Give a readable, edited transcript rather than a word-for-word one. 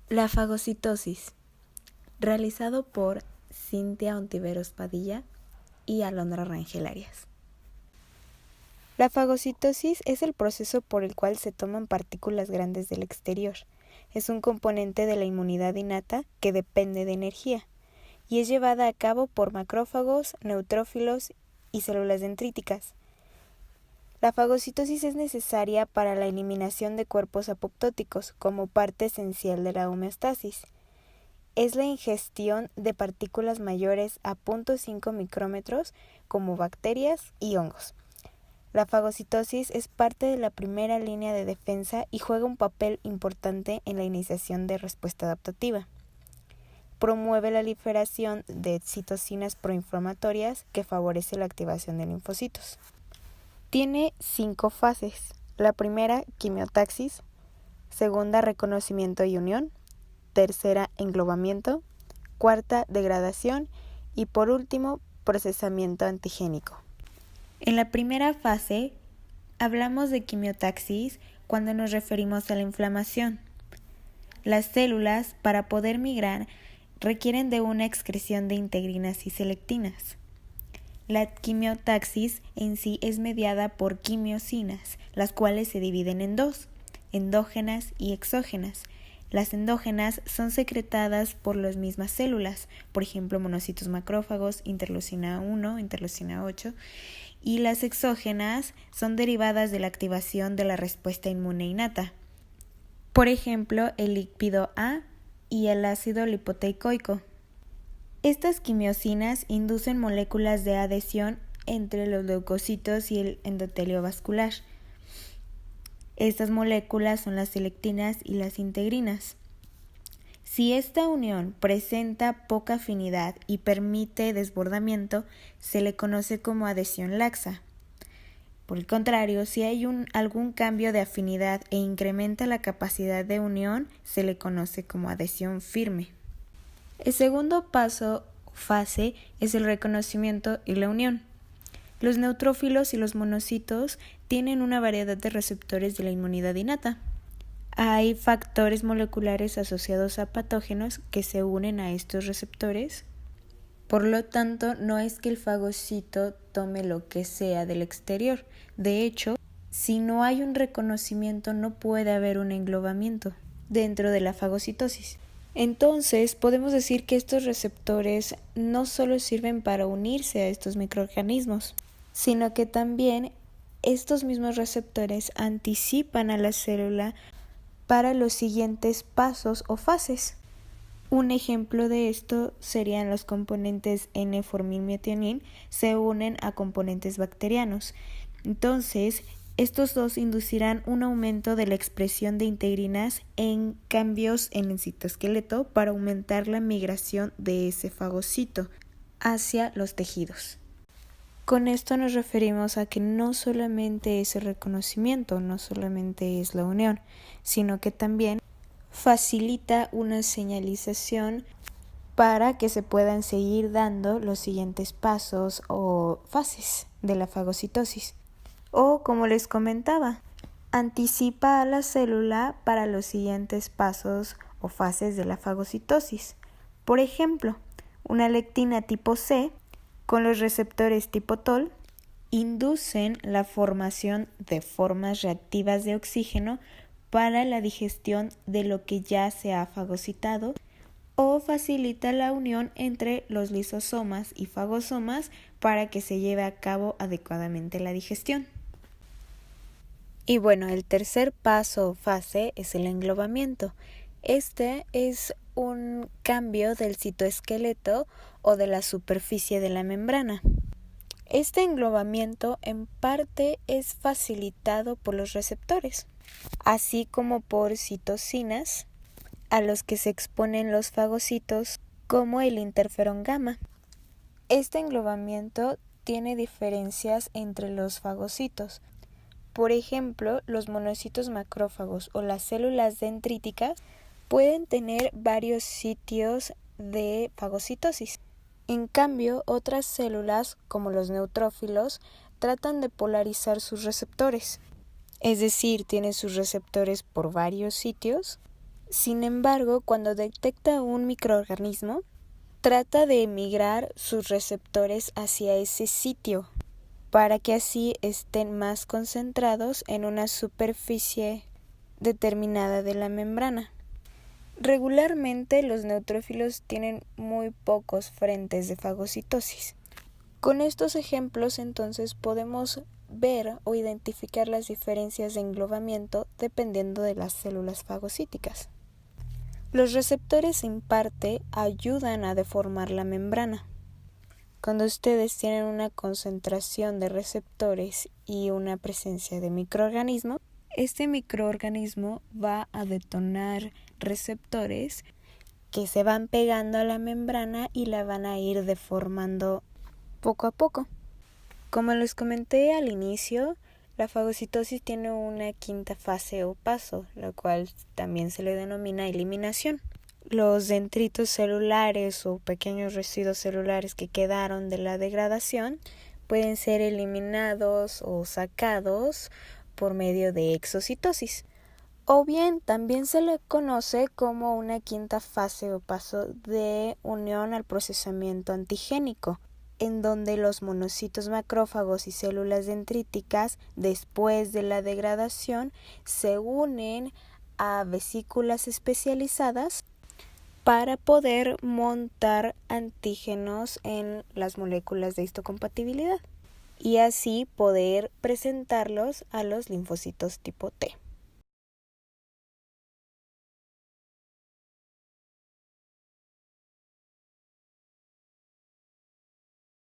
La fagocitosis, realizado por Cintia Ontiveros Padilla y Alondra Rangel Arias. La fagocitosis es el proceso por el cual se toman partículas grandes del exterior. Es un componente de la inmunidad innata que depende de energía y es llevada a cabo por macrófagos, neutrófilos y células dendríticas. La fagocitosis es necesaria para la eliminación de cuerpos apoptóticos como parte esencial de la homeostasis. Es la ingestión de partículas mayores a 0.5 micrómetros como bacterias y hongos. La fagocitosis es parte de la primera línea de defensa y juega un papel importante en la iniciación de respuesta adaptativa. Promueve la liberación de citocinas proinflamatorias que favorece la activación de linfocitos. Tiene 5 fases. La primera, quimiotaxis. Segunda, reconocimiento y unión. Tercera, englobamiento. Cuarta, degradación. Y por último, procesamiento antigénico. En la primera fase, hablamos de quimiotaxis cuando nos referimos a la inflamación. Las células, para poder migrar, requieren de una excreción de integrinas y selectinas. La quimiotaxis en sí es mediada por quimiosinas, las cuales se dividen en dos, endógenas y exógenas. Las endógenas son secretadas por las mismas células, por ejemplo, monocitos macrófagos, interleucina 1, interleucina 8, y las exógenas son derivadas de la activación de la respuesta inmune innata. Por ejemplo, el lípido A y el ácido lipoteicoico. Estas quimiosinas inducen moléculas de adhesión entre los leucocitos y el endotelio vascular. Estas moléculas son las selectinas y las integrinas. Si esta unión presenta poca afinidad y permite desbordamiento, se le conoce como adhesión laxa. Por el contrario, si hay algún cambio de afinidad e incrementa la capacidad de unión, se le conoce como adhesión firme. El segundo fase es el reconocimiento y la unión. Los neutrófilos y los monocitos tienen una variedad de receptores de la inmunidad innata. Hay factores moleculares asociados a patógenos que se unen a estos receptores. Por lo tanto, no es que el fagocito tome lo que sea del exterior. De hecho, si no hay un reconocimiento, no puede haber un englobamiento dentro de la fagocitosis. Entonces, podemos decir que estos receptores no solo sirven para unirse a estos microorganismos, sino que también estos mismos receptores anticipan a la célula para los siguientes pasos o fases. Un ejemplo de esto serían los componentes N-formilmetionin se unen a componentes bacterianos. Entonces, estos dos inducirán un aumento de la expresión de integrinas en cambios en el citoesqueleto para aumentar la migración de ese fagocito hacia los tejidos. Con esto nos referimos a que no solamente es el reconocimiento, no solamente es la unión, sino que también facilita una señalización para que se puedan seguir dando los siguientes pasos o fases de la fagocitosis. O, como les comentaba, anticipa a la célula para los siguientes pasos o fases de la fagocitosis. Por ejemplo, una lectina tipo C con los receptores tipo TOL inducen la formación de formas reactivas de oxígeno para la digestión de lo que ya se ha fagocitado o facilita la unión entre los lisosomas y fagosomas para que se lleve a cabo adecuadamente la digestión. Y bueno, el tercer paso o fase es el englobamiento. Este es un cambio del citoesqueleto o de la superficie de la membrana. Este englobamiento en parte es facilitado por los receptores, así como por citocinas a los que se exponen los fagocitos, como el interferón gamma. Este englobamiento tiene diferencias entre los fagocitos. Por ejemplo, los monocitos macrófagos o las células dendríticas pueden tener varios sitios de fagocitosis. En cambio, otras células, como los neutrófilos, tratan de polarizar sus receptores. Es decir, tienen sus receptores por varios sitios Sin embargo, cuando detecta un microorganismo, trata de migrar sus receptores hacia ese sitio para que así estén más concentrados en una superficie determinada de la membrana. Regularmente los neutrófilos tienen muy pocos frentes de fagocitosis. Con estos ejemplos entonces podemos ver o identificar las diferencias de englobamiento dependiendo de las células fagocíticas. Los receptores en parte ayudan a deformar la membrana. Cuando ustedes tienen una concentración de receptores y una presencia de microorganismo, este microorganismo va a detonar receptores que se van pegando a la membrana y la van a ir deformando poco a poco. Como les comenté al inicio, la fagocitosis tiene una quinta fase o paso, la cual también se le denomina eliminación. Los dendritos celulares o pequeños residuos celulares que quedaron de la degradación pueden ser eliminados o sacados por medio de exocitosis. O bien también se le conoce como una quinta fase o paso de unión al procesamiento antigénico, en donde los monocitos macrófagos y células dendríticas, después de la degradación, se unen a vesículas especializadas para poder montar antígenos en las moléculas de histocompatibilidad y así poder presentarlos a los linfocitos tipo T.